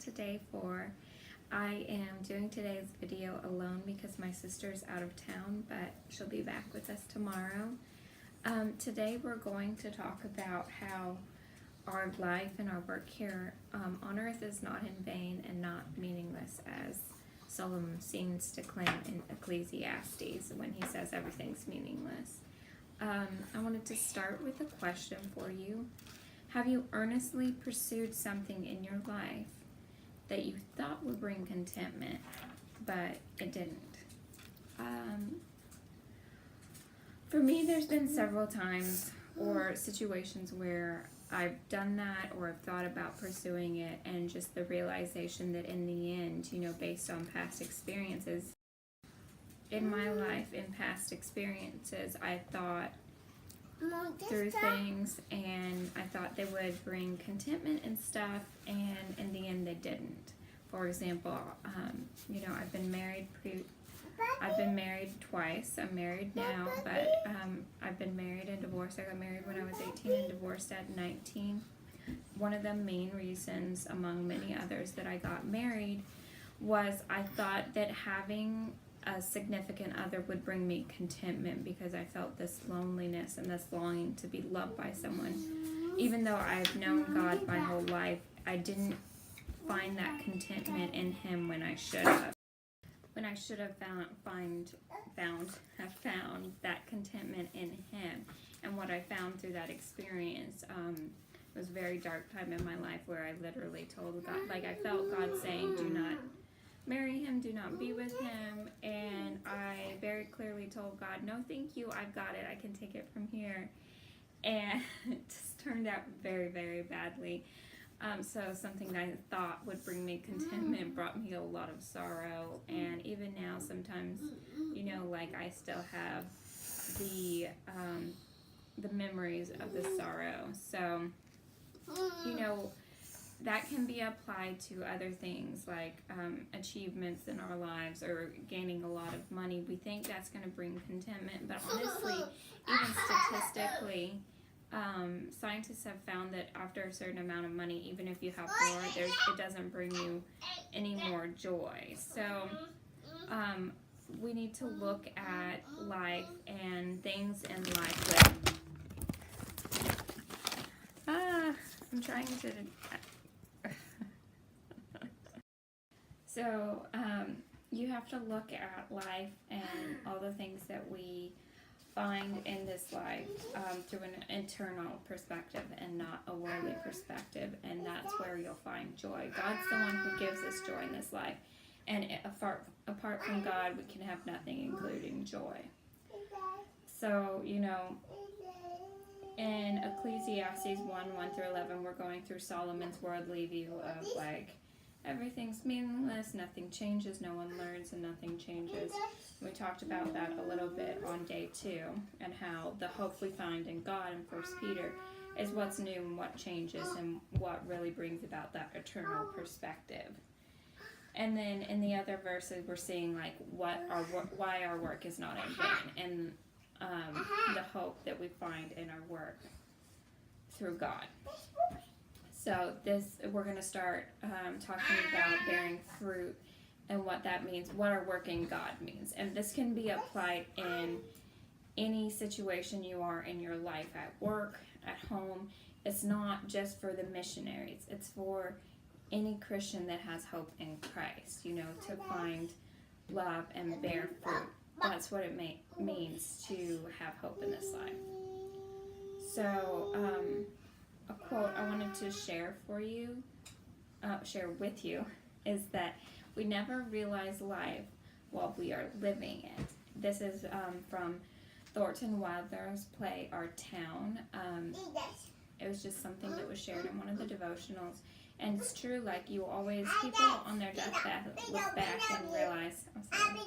today for. I am doing today's video alone because my sister's out of town, but she'll be back with us tomorrow. Today we're going to talk about how our life and our work here on earth is not in vain and not meaningless, as Solomon seems to claim in Ecclesiastes when he says everything's meaningless. I wanted to start with a question for you. Have you earnestly pursued something in your life that you thought would bring contentment, but it didn't? For me, there's been several times or situations where I've done that or I've thought about pursuing it, and just the realization that in the end, based on past experiences in my life, in past experiences, I thought through things and I thought they would bring contentment and stuff, and in the end they didn't. For example, I've been married twice. I'm married now, but I've been married and divorced. I got married when I was 18 and divorced at 19. One of the main reasons, among many others, that I got married was I thought that having a significant other would bring me contentment, because I felt this loneliness and this longing to be loved by someone. Even though I've known God my whole life, I didn't find that contentment in Him when I should have. When I should have found that contentment in Him. And what I found through that experience was a very dark time in my life where I literally told God, I felt God saying, do not marry him, do not be with him, and I very clearly told God, no thank you, I've got it, I can take it from here. And it just turned out very, very badly. So something that I thought would bring me contentment brought me a lot of sorrow, and even now sometimes, I still have the memories of the sorrow. So, that can be applied to other things like achievements in our lives or gaining a lot of money. We think that's going to bring contentment, but honestly, even statistically, scientists have found that after a certain amount of money, even if you have more, it doesn't bring you any more joy. So we need to look at life and things in life with... I'm trying to... So, you have to look at life and all the things that we find in this life through an internal perspective and not a worldly perspective, and that's where you'll find joy. God's the one who gives us joy in this life, and apart from God, we can have nothing, including joy. So, in Ecclesiastes 1:1-11, we're going through Solomon's worldly view of everything's meaningless, nothing changes, no one learns, and nothing changes. We talked about that a little bit on day 2, and how the hope we find in God in 1 Peter is what's new and what changes and what really brings about that eternal perspective. And then in the other verses, we're seeing why our work is not in vain, and the hope that we find in our work through God. So we're going to start talking about bearing fruit and what that means, what our work in God means. And this can be applied in any situation you are in your life, at work, at home. It's not just for the missionaries. It's for any Christian that has hope in Christ, to find love and bear fruit. That's what it means to have hope in this life. So, a quote I wanted to share with you, is that we never realize life while we are living it. This is from Thornton Wilder's play, Our Town. It was just something that was shared in one of the devotionals. And it's true, people on their deathbed look back and realize, I'm sorry,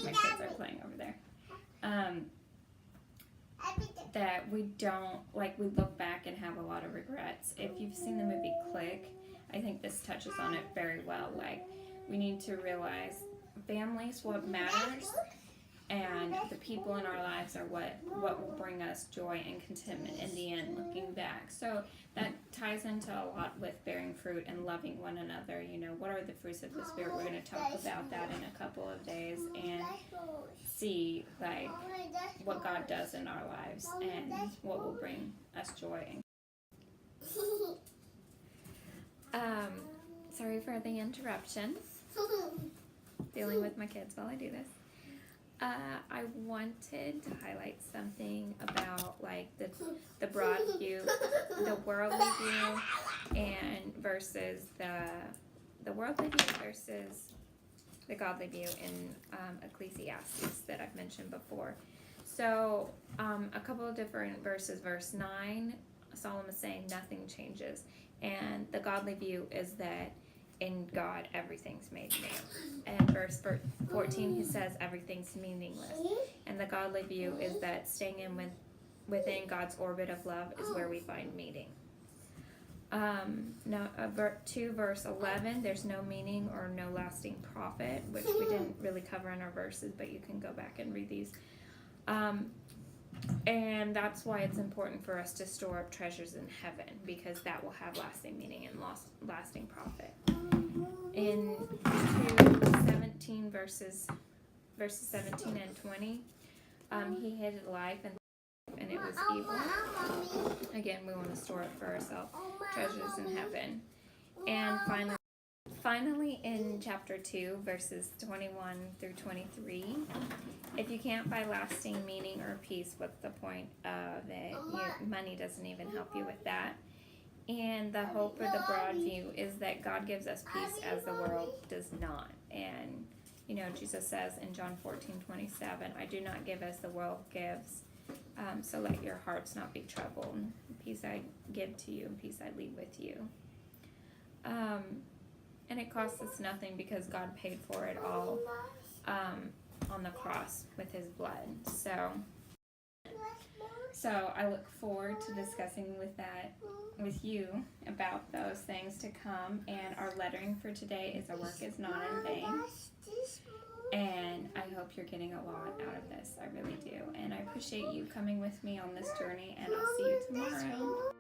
my kids are playing over there. That we don't, we look back and have a lot of regrets. If you've seen the movie Click, I think this touches on it very well. We need to realize family's what matters, and the people in our lives are what will bring us joy and contentment in the end, looking back. So that ties into a lot with bearing fruit and loving one another. You know, what are the fruits of the Spirit? We're going to talk about that in a couple of days and see like what God does in our lives and what will bring us joy. Sorry for the interruption. Dealing with my kids while I do this. I wanted to highlight something about like the broad view, the worldly view, and versus the worldly view versus the godly view in Ecclesiastes that I've mentioned before. So a couple of different verses. Verse 9, Solomon is saying nothing changes, and the godly view is that in God everything's made new. And verse 14 he says everything's meaningless, and the godly view is that staying within God's orbit of love is where we find meaning. Now 2 verse 11, there's no meaning or no lasting profit, which we didn't really cover in our verses, but you can go back and read these. And that's why it's important for us to store up treasures in heaven, because that will have lasting meaning and lasting profit. In 17 verses 17 and 20, he hated life and it was evil. Again, we want to store up for ourselves treasures in heaven. And finally in chapter 2, verses 21 through 23, if you can't find lasting meaning or peace, what's the point of it? Money doesn't even help you with that. And the hope or the broad view is that God gives us peace as the world does not. And, you know, Jesus says in John 14:27, I do not give as the world gives, so let your hearts not be troubled. Peace I give to you, and peace I leave with you. And it costs us nothing because God paid for it all on the cross with his blood. So I look forward to discussing with you about those things to come. And our lettering for today is, our work is not in vain. And I hope you're getting a lot out of this. I really do. And I appreciate you coming with me on this journey, and I'll see you tomorrow.